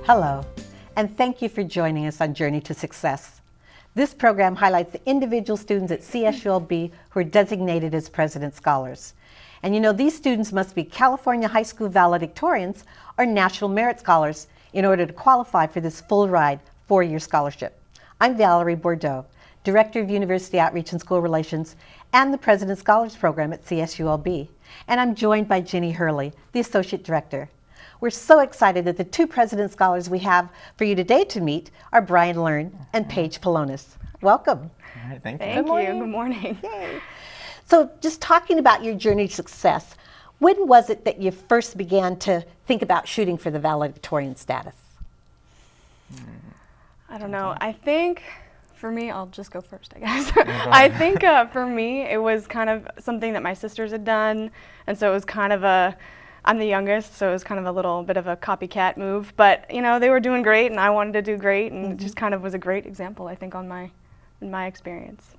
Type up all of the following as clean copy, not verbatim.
Hello, and thank you for joining us on Journey to Success. This program highlights the individual students at CSULB who are designated as President Scholars. And you know, these students must be California High School valedictorians or National Merit Scholars in order to qualify for this full ride 4-year scholarship. I'm Valerie Bordeaux, Director of University Outreach and School Relations and the President Scholars Program at CSULB. And I'm joined by Jennie Hurley, the Associate Director. We're so excited that the two President Scholars we have for you today to meet are Brian Learn and Paige Pelonis. Welcome. All right, thank you. Thank you. Good morning. Yay. So just talking about your journey to success, when was it that you first began to think about shooting for the valedictorian status? I don't know. I think for me, I'll just go first, I guess. I think for me, it was kind of something that my sisters had done. And so it was kind of I'm the youngest, so it was kind of a little bit of a copycat move. But, you know, they were doing great and I wanted to do great. And it just kind of was a great example, I think, in my experience.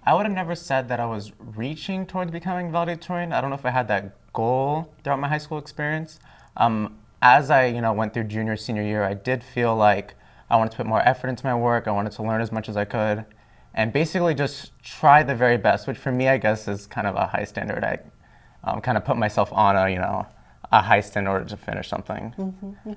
I would have never said that I was reaching towards becoming valedictorian. I don't know if I had that goal throughout my high school experience. As I, went through junior, senior year, I did feel like I wanted to put more effort into my work. I wanted to learn as much as I could, and basically just try the very best, which for me, I guess, is kind of a high standard. I kind of put myself on a high standard in order to finish something.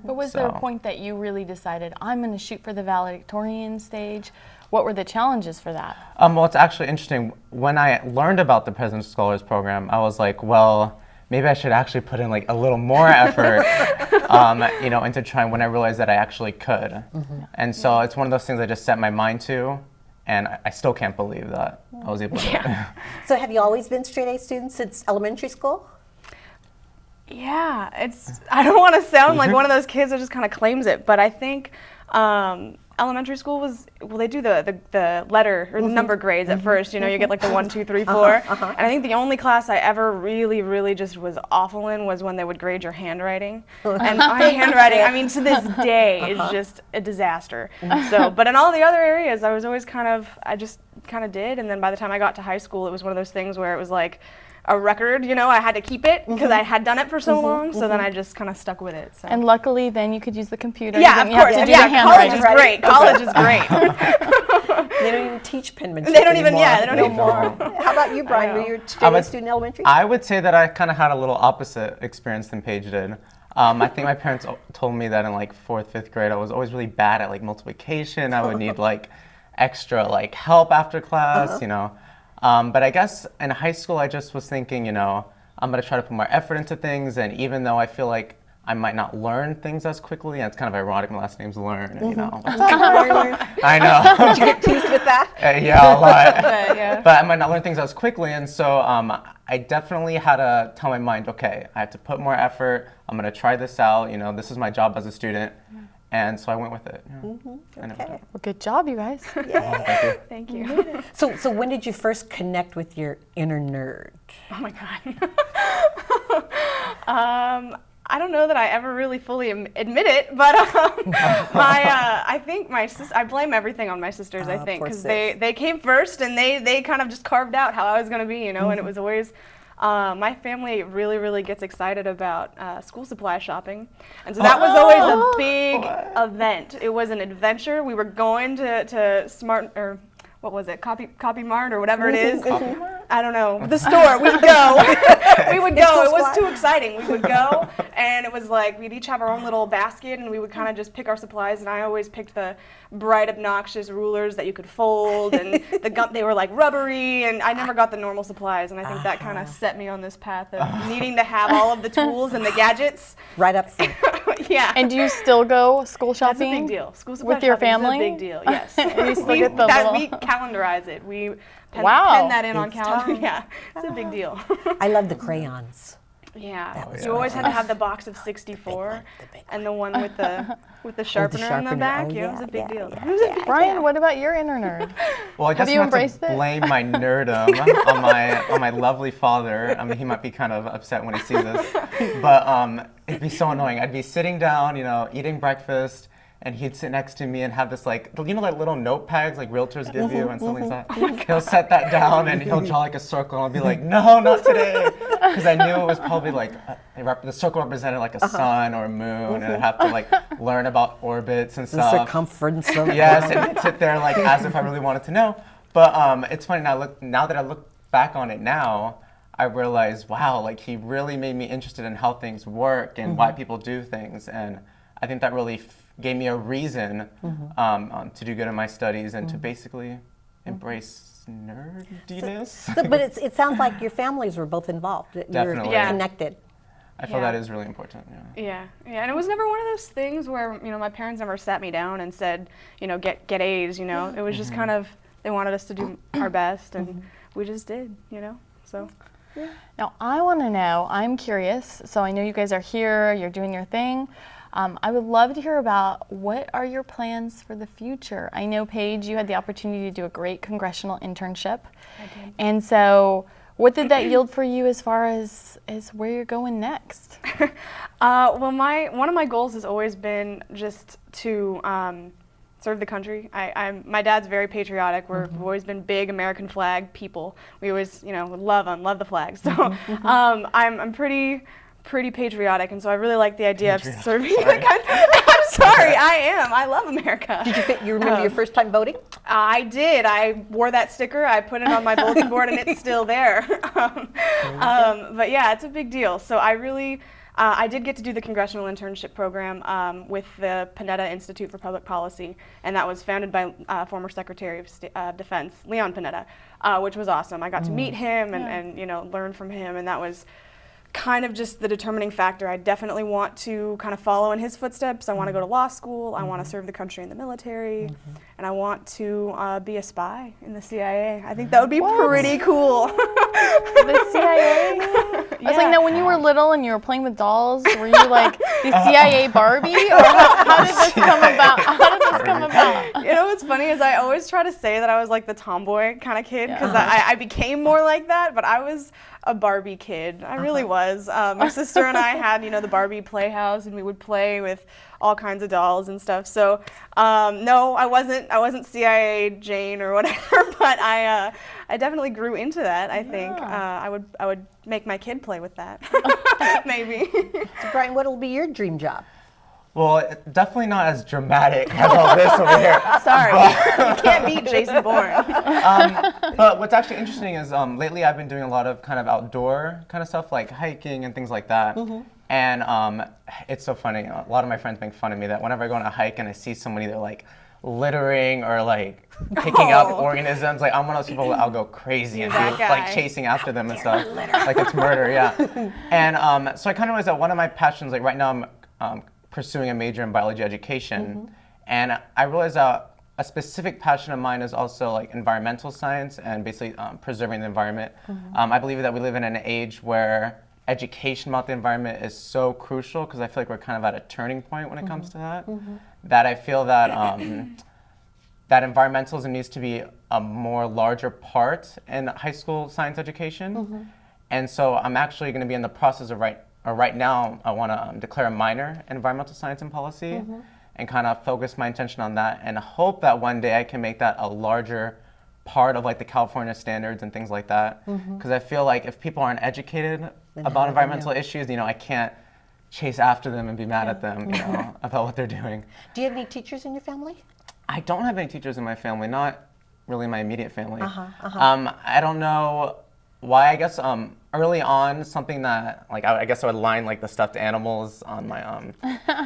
But was there a point that you really decided, I'm going to shoot for the valedictorian stage? What were the challenges for that? Well, it's actually interesting. When I learned about the President Scholars Program, I was like, well, maybe I should actually put in like a little more effort, into trying, when I realized that I actually could. And so it's one of those things I just set my mind to, and I still can't believe that I was able to do it. So have you always been straight A students since elementary school? Yeah, I don't want to sound like one of those kids that just kind of claims it, but I think elementary school they do the letter or the number grades at first. You get like the 1, 2, 3, 4. And I think the only class I ever really just was awful in was when they would grade your handwriting. And my handwriting, I mean, to this day is just a disaster. So, but in all the other areas, I was always I just kind of did. And then by the time I got to high school, it was one of those things where it was like a record, I had to keep it because I had done it for so long, so then I just kind of stuck with it. So. And luckily then you could use the computer. Yeah, of course. College is great. College is great. They don't even teach penmanship They don't even, anymore. they don't even. How about you, Brian? Were you a straight A student in elementary? I would say that I kind of had a little opposite experience than Paige did. I think my parents told me that in like 4th, 5th grade, I was always really bad at like multiplication. I would need like extra like help after class, But I guess in high school, I just was thinking, I'm going to try to put more effort into things. And even though I feel like I might not learn things as quickly, and it's kind of ironic, my last name's Learn, I know. Did you get teased with that? Yeah, a lot. But I might not learn things as quickly. And so I definitely had to tell my mind, okay, I have to put more effort. I'm going to try this out. This is my job as a student. And so I went with it. Okay. Well, good job, you guys. Thank you. So when did you first connect with your inner nerd? Oh my God. I don't know that I ever really fully admit it, but I think I blame everything on my sisters. I think because they came first and they kind of just carved out how I was going to be, and it was always. My family really gets excited about school supply shopping, and so that was always a big event. It was an adventure. We were going to Copy Mart or whatever it is. I don't know, the store. We would go. It was too exciting. We would go, and it was like we'd each have our own little basket, and we would kind of just pick our supplies. And I always picked the bright, obnoxious rulers that you could fold, and they were like rubbery, and I never got the normal supplies. And I think that kind of set me on this path of needing to have all of the tools and the gadgets. Right up front. Yeah. And do you still go school shopping? That's a big deal. School supply with your family? is a big deal. Yes. You still get the we calendarize it. We pen that in on calendar. Yeah, it's a big deal. I love the crayons. Yeah, you always had to have the box of 64 and the one with the sharpener in the back. It was a big deal. Brian, what about your inner nerd? Well, I guess you not embraced to it? blame my nerdom on my lovely father. I mean, he might be kind of upset when he sees this, but it'd be so annoying. I'd be sitting down, eating breakfast, and he'd sit next to me and have this like little notepads like realtors give you and something like that. He'll set that down and he'll draw like a circle and I'll be like, no, not today. because I knew it was probably like the circle represented like a sun or a moon, and I'd have to like learn about orbits and The stuff. circumference of Yes, and I'd sit there like as if I really wanted to know. But it's funny now that I look back on it now, I realize, wow, like he really made me interested in how things work and why people do things, and I think that really gave me a reason to do good in my studies and to basically embrace nerdiness. But it sounds like your families were both involved. Definitely. You're connected. I feel that is really important. Yeah, and it was never one of those things where my parents never sat me down and said, get A's. It was just kind of they wanted us to do our best, and we just did. So. Yeah. Now I want to know. I'm curious. So I know you guys are here. You're doing your thing. I would love to hear about what are your plans for the future. I know, Paige, you had the opportunity to do a great congressional internship. I did. And so what did that yield for you as far as where you're going next? Well, one of my goals has always been just to serve the country. My dad's very patriotic. We've always been big American flag people. We always, love the flag. So I'm pretty patriotic, and so I really like the idea of serving the country. I'm sorry, I am. I love America. Did you remember your first time voting? I did. I wore that sticker. I put it on my bulletin board, and it's still there. But yeah, it's a big deal. So I did get to do the congressional internship program with the Panetta Institute for Public Policy, and that was founded by former Secretary of Defense Leon Panetta, which was awesome. I got to meet him and learn from him, and that was kind of just the determining factor. I definitely want to kind of follow in his footsteps. I want to go to law school. I want to serve the country in the military, and I want to be a spy in the CIA. I think that would be pretty cool. The CIA? I was like, now when you were little and you were playing with dolls, were you like the CIA Barbie, or how did this come about? What's funny is I always try to say that I was like the tomboy kind of kid, because I became more like that, but I was a Barbie kid. I really was. My sister and I had, the Barbie playhouse, and we would play with all kinds of dolls and stuff. So no, I wasn't CIA Jane or whatever, but I definitely grew into that. I think I would make my kid play with that. Maybe. So Brian, what will be your dream job? Well, definitely not as dramatic as all this over here. Sorry, you can't beat Jason Bourne. But what's actually interesting is lately I've been doing a lot of kind of outdoor kind of stuff, like hiking and things like that. And it's so funny. A lot of my friends make fun of me that whenever I go on a hike and I see someone either like littering or like picking up organisms, like I'm one of those people that I'll go crazy and be like chasing after them and stuff. Like it's murder, yeah. And so I kind of realized that one of my passions, like right now I'm pursuing a major in biology education, and I realized that a specific passion of mine is also like environmental science and basically preserving the environment. I believe that we live in an age where education about the environment is so crucial, because I feel like we're kind of at a turning point when it comes to that. That I feel that that environmentalism needs to be a more larger part in high school science education. And so I'm actually going to be in the process of right now, I want to declare a minor in environmental science and policy and kind of focus my attention on that, and hope that one day I can make that a larger part of like the California standards and things like that. Because I feel like if people aren't educated about environmental issues, I can't chase after them and be mad at them, about what they're doing. Do you have any teachers in your family? I don't have any teachers in my family, not really my immediate family. I don't know why. I guess early on, something that like I guess I would line like the stuffed animals on my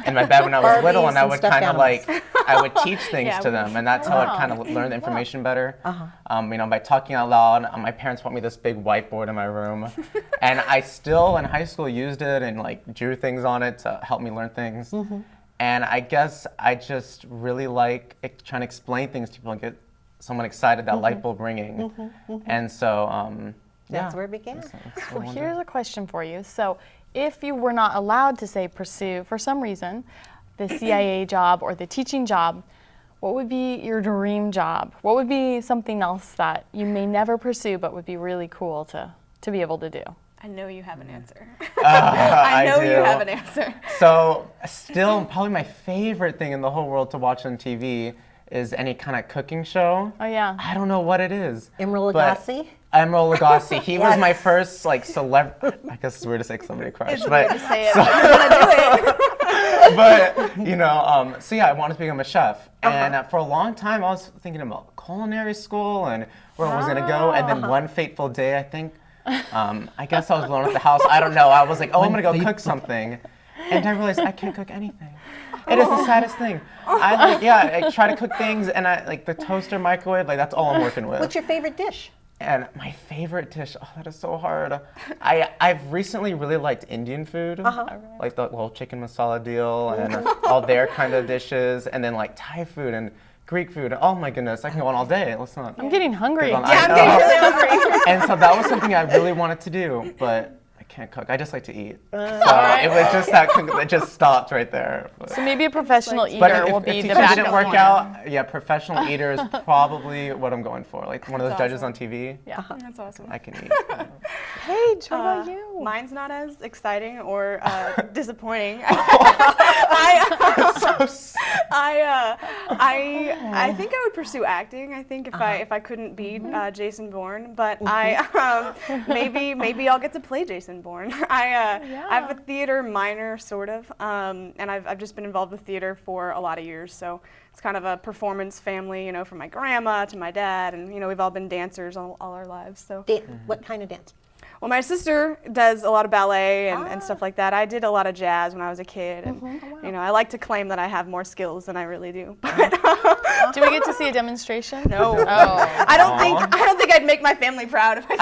in my bed when I was little, and I would kind of like I would teach things to them, and that's how I kind of learn the information better. By talking out loud. My parents bought me this big whiteboard in my room, and I still in high school used it and like drew things on it to help me learn things. And I guess I just really like trying to explain things to people and get someone excited, that light bulb ringing. And so That's where it began. Well, here's a question for you. So if you were not allowed to, say, pursue, for some reason, the CIA job or the teaching job, what would be your dream job? What would be something else that you may never pursue but would be really cool to be able to do? I know you have an answer. I know you have an answer. So still probably my favorite thing in the whole world to watch on TV is any kind of cooking show. Oh, yeah. I don't know what it is. Emeril Lagasse? Emerald Lagasse. He was my first like celeb. I guess it's weird to say celebrity crush, but so yeah, I wanted to become a chef, and for a long time I was thinking about culinary school and where I was gonna go, and then one fateful day, I think, I guess I was alone at the house. I don't know. I was like, oh, I'm gonna go cook something, and I realized I can't cook anything. It is the saddest thing. I try to cook things, and I like the toaster, microwave, like that's all I'm working with. What's your favorite dish? And my favorite dish, oh, that is so hard. I've recently really liked Indian food, like the whole chicken masala deal and all their kind of dishes, and then like Thai food and Greek food. Oh my goodness, I can go on all day. Let's not. I'm getting hungry. I'm getting really hungry. And so that was something I really wanted to do, but I can't cook. I just like to eat. So it was just that it just stopped right there. But. So maybe a professional eater But will be if the it backup didn't work plan. out, yeah, professional eater is probably what I'm going for. Like one of those judges on TV. Yeah. That's awesome. I can eat. Paige, what about you? Mine's not as exciting or disappointing. I think I would pursue acting. I think if I couldn't be Jason Bourne, but maybe I'll get to play Jason Bourne. I have a theater minor, sort of, and I've just been involved with theater for a lot of years. So it's kind of a performance family, you know, from my grandma to my dad, and you know, we've all been dancers all our lives. So What kind of dance? well, my sister does a lot of ballet and stuff like that. I did a lot of jazz when I was a kid, and you know, I like to claim that I have more skills than I really do. But Do we get to see a demonstration? no, Oh. I don't think I'd make my family proud if I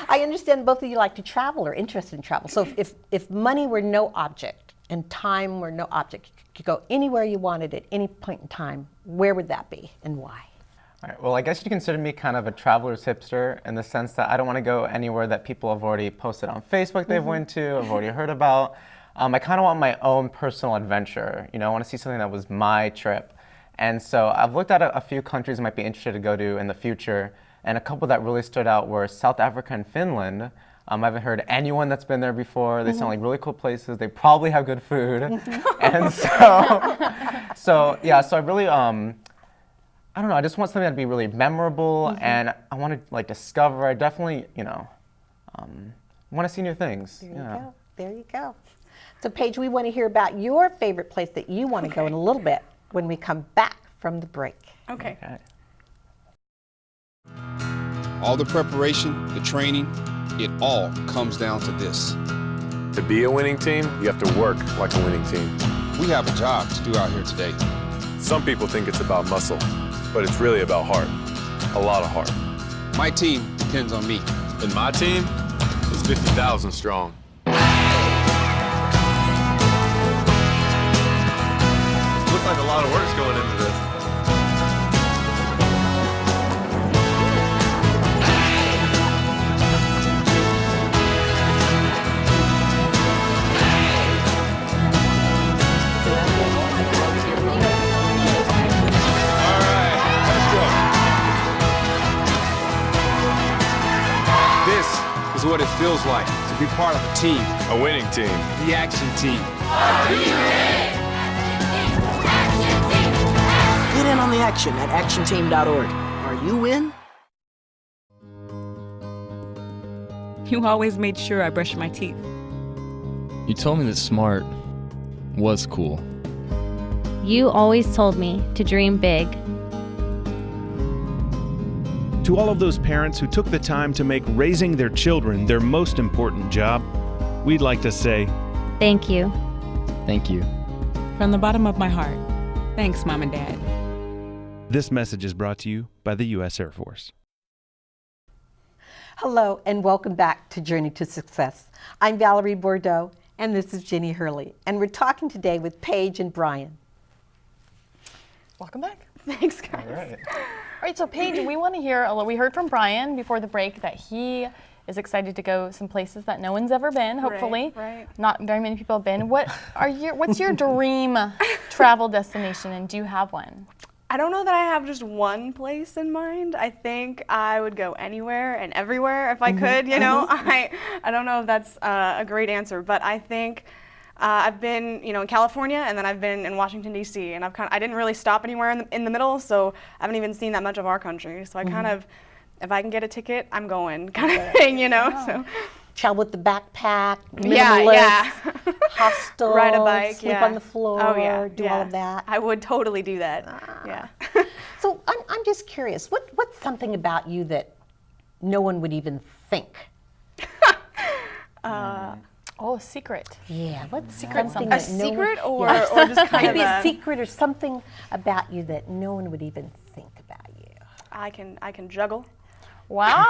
I understand both of you like to travel or interested in travel. So if money were no object and time were no object, you could go anywhere you wanted at any point in time, where would that be and why? All right, well, I guess you consider me kind of a traveler's hipster in the sense that I don't want to go anywhere that people have already posted on Facebook they've went to, I've already heard about. I kind of want my own personal adventure. You know, I want to see something that was my trip. And so I've looked at a few countries I might be interested to go to in the future, and a couple that really stood out were South Africa and Finland. I haven't heard anyone that's been there before. They sound like really cool places. They probably have good food. And so I really, I don't know, I just want something that'd be really memorable, and I want to like discover. I definitely, you know, want to see new things. There you go. There you go. So Paige, we want to hear about your favorite place that you want to go in a little bit when we come back from the break. Okay. All the preparation, the training, it all comes down to this. To be a winning team, you have to work like a winning team. We have a job to do out here today. Some people think it's about muscle, but it's really about heart. A lot of heart. My team depends on me. And my team is 50,000 strong. Looks like a lot of work's going into this. What it feels like to be part of a team. A winning team. The action team. Get in on the action at actionteam.org. Are you in? You always made sure I brushed my teeth. You told me that smart was cool. You always told me to dream big. To all of those parents who took the time to make raising their children their most important job, we'd like to say, thank you. Thank you. From the bottom of my heart, thanks, Mom and Dad. This message is brought to you by the U.S. Air Force. Hello and welcome back to Journey to Success. I'm Valerie Bordeaux and this is Jennie Hurley, and we're talking today with Paige and Brian. Welcome back. Thanks, guys. All right. All right, so Paige, we want to hear, we heard from Brian before the break that he is excited to go some places that no one's ever been, hopefully. Right. Not very many people have been. What's your dream travel destination, and do you have one? I don't know that I have just one place in mind. I think I would go anywhere and everywhere if I could, you know. I don't know if that's a great answer, but I think I've been, in California, and then I've been in Washington D.C. and I didn't really stop anywhere in the middle, so I haven't even seen that much of our country. So I kind of, if I can get a ticket, I'm going, kind of thing, So. Travel with the backpack, yeah. hostel, ride a bike, sleep on the floor, do all of that. I would totally do that. Yeah. So I'm just curious, what's something about you that no one would even think? Oh, a secret. Yeah, what's secret? something A that no secret, one, or just kind maybe of a secret or something about you that no one would even think about you. I can juggle. Wow.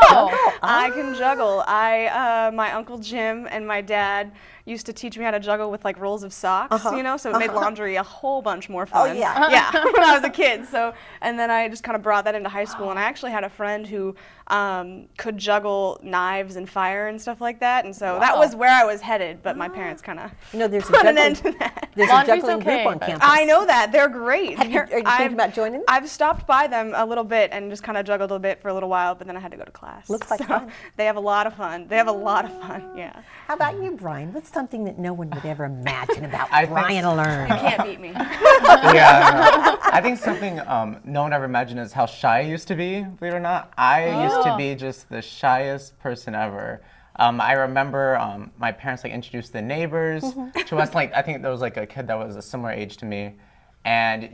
I can juggle. My Uncle Jim and my dad used to teach me how to juggle with like rolls of socks, so it made laundry a whole bunch more fun. Oh, yeah. Yeah, when I was a kid. And then I just kind of brought that into high school, and I actually had a friend who could juggle knives and fire and stuff like that, and so that was where I was headed, but my parents kind of put an end to that. There's a juggling group on campus. I know that. They're great. Are you thinking about joining them? I've stopped by them a little bit and just kind of juggled a bit for a little while, but then I had to go to class. Looks like fun. They have a lot of fun. Yeah. How about you, Brian? What's something that no one would ever imagine about I Brian think- Learn? You can't beat me. Yeah, I think something no one ever imagined is how shy I used to be, believe it or not. I used to be just the shyest person ever. I remember my parents introduced the neighbors to us. I think there was a kid that was a similar age to me. And,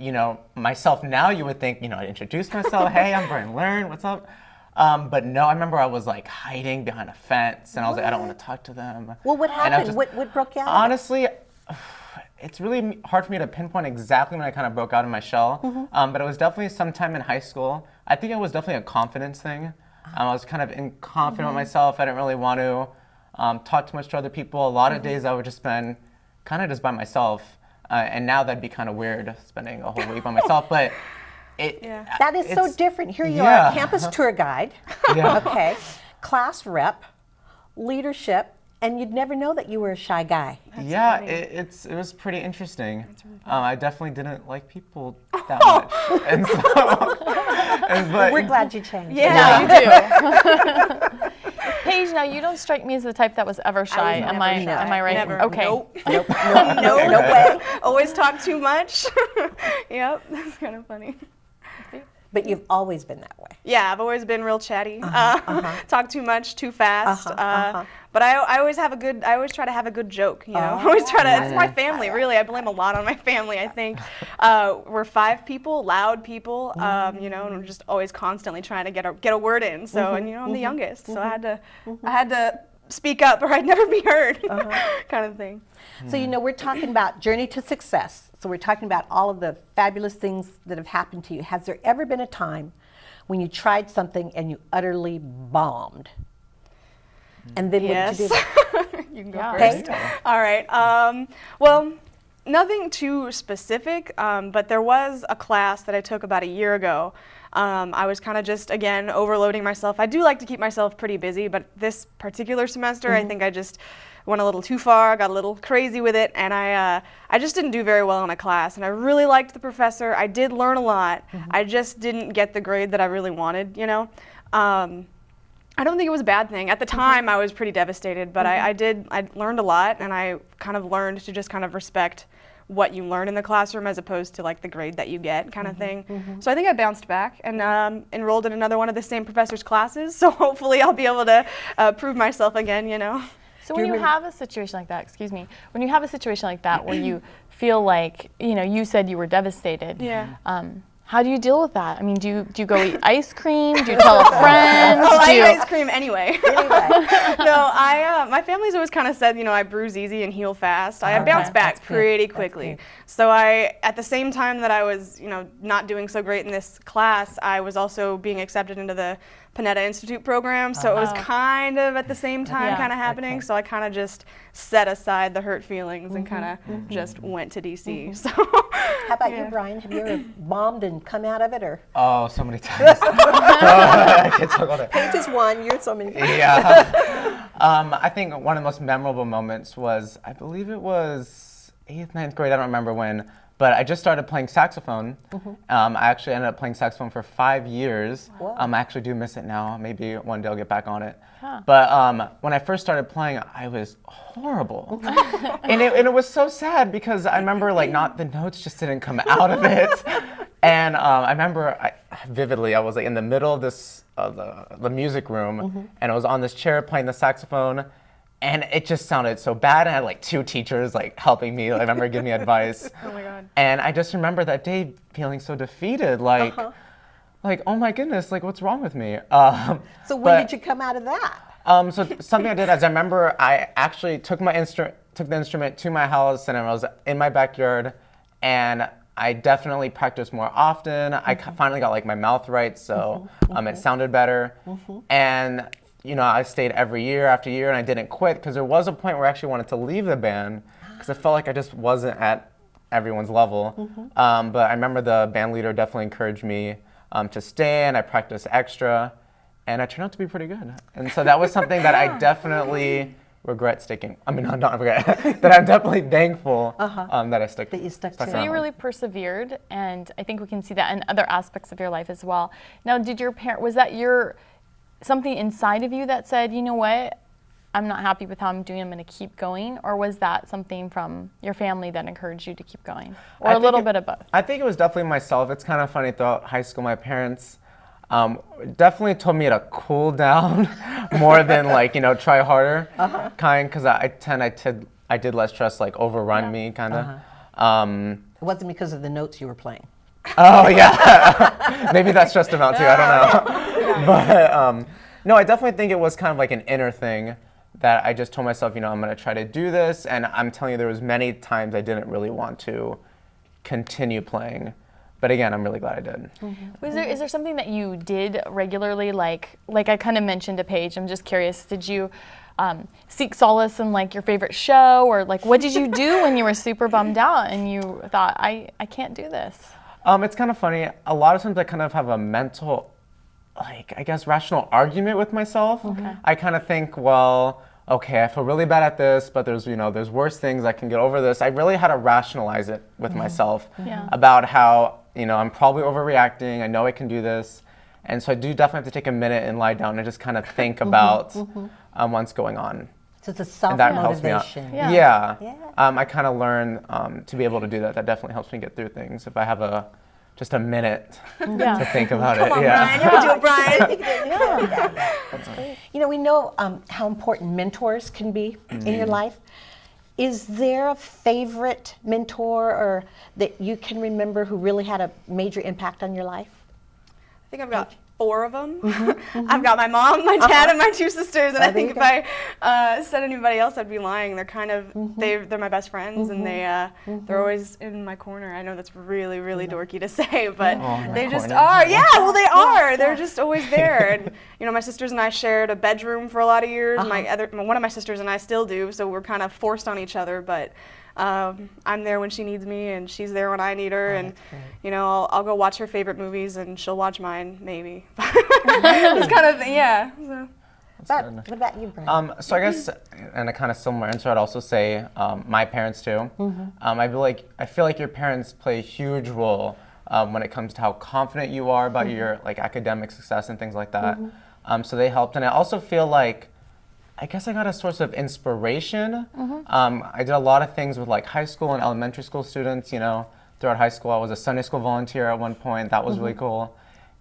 myself now, you would think, I'd introduce myself, hey, I'm Brian Learn, what's up? But no, I remember I was hiding behind a fence, and I was I don't want to talk to them. Well, what happened? What broke you out? Honestly, it's really hard for me to pinpoint exactly when I kind of broke out of my shell, but it was definitely sometime in high school. I think it was definitely a confidence thing. I was kind of confident with myself. I didn't really want to talk too much to other people. A lot of days I would just spend kind of just by myself, and now that'd be kind of weird, spending a whole week by myself, but that is so different. Here you are, campus tour guide, okay, class rep, leadership, and you'd never know that you were a shy guy. It was pretty interesting. I definitely didn't like people that much, and so we're glad you changed. Yeah, you do. Paige, now you don't strike me as the type that was ever shy. Am I right? Never. Okay. Nope. No way. Always talk too much. Yep, that's kind of funny. But you've always been that way. Yeah, I've always been real chatty. Talk too much, too fast. But I always try to have a good joke, I always try to, it's my family, really. I blame a lot on my family, I think. We're 5 people, loud people, and we're just always constantly trying to get a word in. So, and I'm the youngest, so I had to speak up or I'd never be heard, kind of thing. So, we're talking about journey to success. So we're talking about all of the fabulous things that have happened to you. Has there ever been a time when you tried something and you utterly bombed? And then what did you do? You can go first. All right. Well, nothing too specific, but there was a class that I took about a year ago. I was kind of just, again, overloading myself. I do like to keep myself pretty busy, but this particular semester, I think I just went a little too far, got a little crazy with it, and I just didn't do very well in a class. And I really liked the professor. I did learn a lot. I just didn't get the grade that I really wanted, I don't think it was a bad thing. At the time, I was pretty devastated, but I learned a lot, and I kind of learned to just kind of respect what you learn in the classroom as opposed to the grade that you get kind of thing. So I think I bounced back and enrolled in another one of the same professor's classes, so hopefully I'll be able to prove myself again, So when you have a situation like that, when you have a situation like that where you feel like, you said you were devastated, how do you deal with that? I mean, do you go eat ice cream? Do you tell a friend? I eat ice cream anyway. No, my family's always kind of said, I bruise easy and heal fast. I bounce back pretty quickly. So at the same time that I was, not doing so great in this class, I was also being accepted into the Panetta Institute program, so it was kind of at the same time kind of happening, so I kind of just set aside the hurt feelings and kind of just went to DC. So. How about you, Brian? Have you ever bombed and come out of it, or? Oh, so many times. I can't talk about it. Paige is one, you're so many. Yeah. I think one of the most memorable moments was, I believe it was 8th, 9th grade, I don't remember when, But I just started playing saxophone. I actually ended up playing saxophone for 5 years. I actually do miss it now. Maybe one day I'll get back on it. But when I first started playing, I was horrible. and it was so sad because I remember like the notes just didn't come out of it. And I remember vividly, I was like in the middle of the music room, and I was on this chair playing the saxophone. And it just sounded so bad. And I had like 2 teachers like helping me. I remember giving me advice. Oh my God. And I just remember that day feeling so defeated, like, oh my goodness, like what's wrong with me? So when did you come out of that? So something I did is I remember I actually took the instrument to my house, and I was in my backyard, and I definitely practiced more often. I finally got like my mouth right, so it sounded better. And I stayed every year after year, and I didn't quit because there was a point where I actually wanted to leave the band because I felt like I just wasn't at everyone's level. But I remember the band leader definitely encouraged me to stay, and I practiced extra, and I turned out to be pretty good. And so that was something that I definitely regret sticking. I mean, not regret, that I'm definitely thankful that I stuck. That you stuck to. So you really persevered, and I think we can see that in other aspects of your life as well. Now, was that something inside of you that said, you know what, I'm not happy with how I'm doing, I'm going to keep going? Or was that something from your family that encouraged you to keep going? Or a little bit of both? I think it was definitely myself. It's kind of funny, throughout high school, my parents definitely told me to cool down more than try harder, because I did let stress overrun me, kind of. It wasn't because of the notes you were playing. Oh yeah, maybe that stressed them out too. I don't know. But no, I definitely think it was kind of like an inner thing that I just told myself, I'm going to try to do this. And I'm telling you, there was many times I didn't really want to continue playing. But again, I'm really glad I did. Is there something that you did regularly, like I kind of mentioned to Paige? I'm just curious. Did you seek solace in your favorite show, or what did you do when you were super bummed out and you thought, I can't do this? It's kind of funny. A lot of times I kind of have a mental, I guess, rational argument with myself. I kind of think, well, okay, I feel really bad at this, but there's worse things. I can get over this. I really had to rationalize it with myself about how, I'm probably overreacting. I know I can do this. And so I do definitely have to take a minute and lie down and just kind of think about what's going on. So it's a self-motivation. Yeah. I kind of learn to be able to do that. That definitely helps me get through things. If I have just a minute to think about it. Come on, Brian. You can do it, Brian. That's great. We know how important mentors can be in your life. Is there a favorite mentor or that you can remember who really had a major impact on your life? I think I've got 4 of them. I've got my mom, my dad, and my 2 sisters. And I think if I said anybody else, I'd be lying. They're kind of they're my best friends, and they're always in my corner. I know that's really, really dorky to say, but they just are. Yeah, well, they are. They're just always there. And my sisters and I shared a bedroom for a lot of years. One of my sisters and I still do, so we're kind of forced on each other, but. I'm there when she needs me, and she's there when I need her, and I'll go watch her favorite movies, and she'll watch mine, maybe. This kind of thing, yeah. So. What about you, Brian? So I guess, and a kind of similar answer, I'd also say my parents too. I feel like your parents play a huge role when it comes to how confident you are about your academic success and things like that. So they helped, and I also feel like I guess I got a source of inspiration. I did a lot of things with high school and elementary school students. Throughout high school, I was a Sunday school volunteer at one point. That was really cool.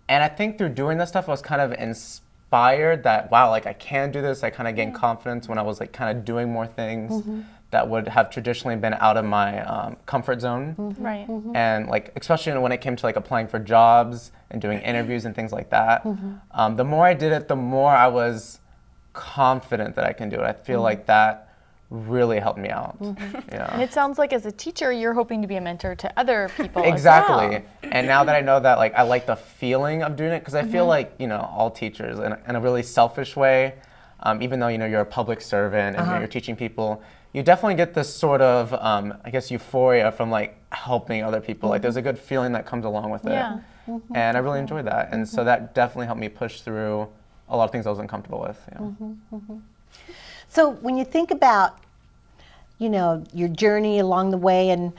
And I think through doing this stuff, I was kind of inspired that, wow, I can do this. I kind of gained confidence when I was kind of doing more things that would have traditionally been out of my comfort zone. Right. And especially when it came to applying for jobs and doing interviews and things like that. The more I did it, the more I was confident that I can do it. I feel like that really helped me out. And it sounds like as a teacher, you're hoping to be a mentor to other people. Exactly. As well. And now that I know that, I like the feeling of doing it, because I feel like all teachers, in a really selfish way, even though you're a public servant and you're teaching people, you definitely get this sort of I guess euphoria from helping other people. There's a good feeling that comes along with it. And I really enjoyed that. And so that definitely helped me push through a lot of things I was uncomfortable with. So when you think about, your journey along the way, and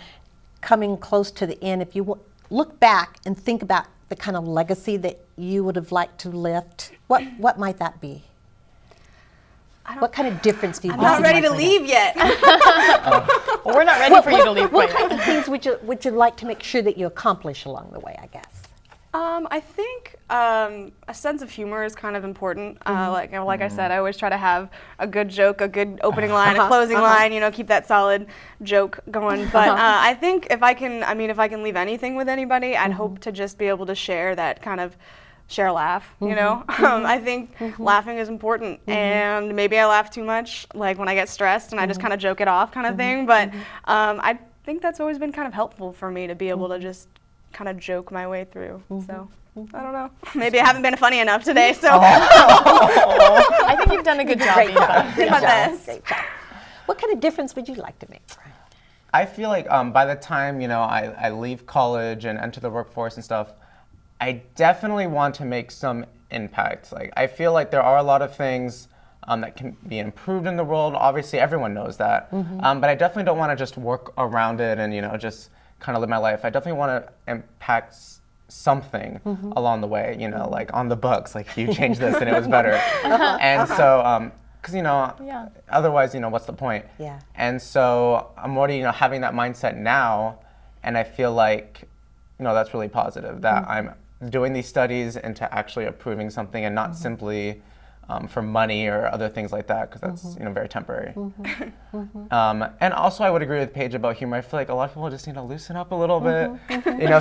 coming close to the end, if you look back and think about the kind of legacy that you would have liked to lift, what might that be? What kind of difference do you think? I'm not ready to leave yet. Well, we're not ready for you to leave. What kinds of things would you like to make sure that you accomplish along the way, I guess? I think a sense of humor is kind of important. Like I said, I always try to have a good joke, a good opening line, a closing line. Keep that solid joke going. But I think if I can leave anything with anybody, I'd hope to just be able to share that kind of share a laugh. I think laughing is important, and maybe I laugh too much, like when I get stressed, and I just kind of joke it off, kind of thing. But I think that's always been kind of helpful for me to be able to just kind of joke my way through. So I don't know. Maybe I haven't been funny enough today. So I think you've done a good job. Great job. Did my best. Great job. What kind of difference would you like to make, Brian? I feel like by the time I leave college and enter the workforce and stuff, I definitely want to make some impact. Like, I feel like there are a lot of things that can be improved in the world. Obviously, everyone knows that. But I definitely don't want to just work around it and just kind of live my life. I definitely want to impact something along the way. Like on the books, like you changed this and it was better. And so, because otherwise, what's the point? Yeah. And so I'm already having that mindset now, and I feel like that's really positive that I'm doing these studies into actually approving something and not simply for money or other things like that, because that's very temporary. And also I would agree with Paige about humor. I feel like a lot of people just need to loosen up a little bit.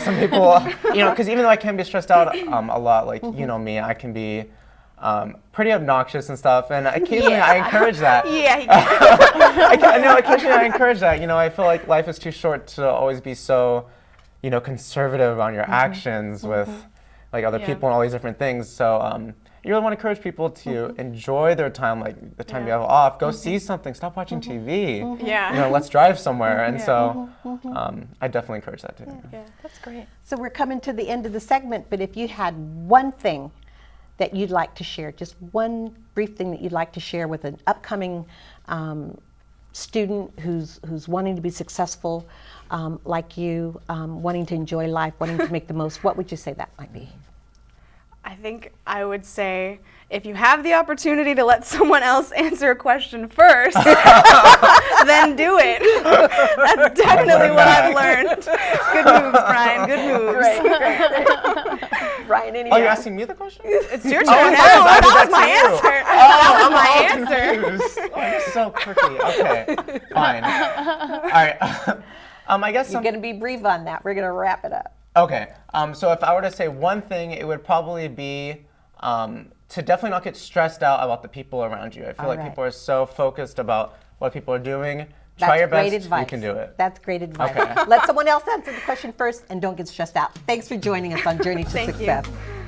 Some people, because even though I can be stressed out a lot, like me, I can be pretty obnoxious and stuff, and occasionally I encourage that. Occasionally I encourage that. I feel like life is too short to always be so conservative on your actions with like other people and all these different things. So you really want to encourage people to enjoy their time, like the time you have off. Go see something. Stop watching TV. Let's drive somewhere. And so I definitely encourage that too. Yeah, that's great. So we're coming to the end of the segment, but if you had one thing that you'd like to share, just one brief thing that you'd like to share with an upcoming student who's wanting to be successful, like you, wanting to enjoy life, wanting to make the most, what would you say that might be? I think I would say, if you have the opportunity to let someone else answer a question first, then do it. That's definitely what I've learned. Good moves, Brian. Good moves. Brian, any? Oh, you're asking me the question? It's your turn now. That was my answer. That was my answer. Confused. Oh, you're so quirky. Okay, fine. All right. I guess you're going to be brief on that. We're going to wrap it up. Okay. So if I were to say one thing, it would probably be to definitely not get stressed out about the people around you. I feel like people are so focused about what people are doing. Try your best. Advice. You can do it. That's great advice. Okay. Let someone else answer the question first and don't get stressed out. Thanks for joining us on Journey to Success. You.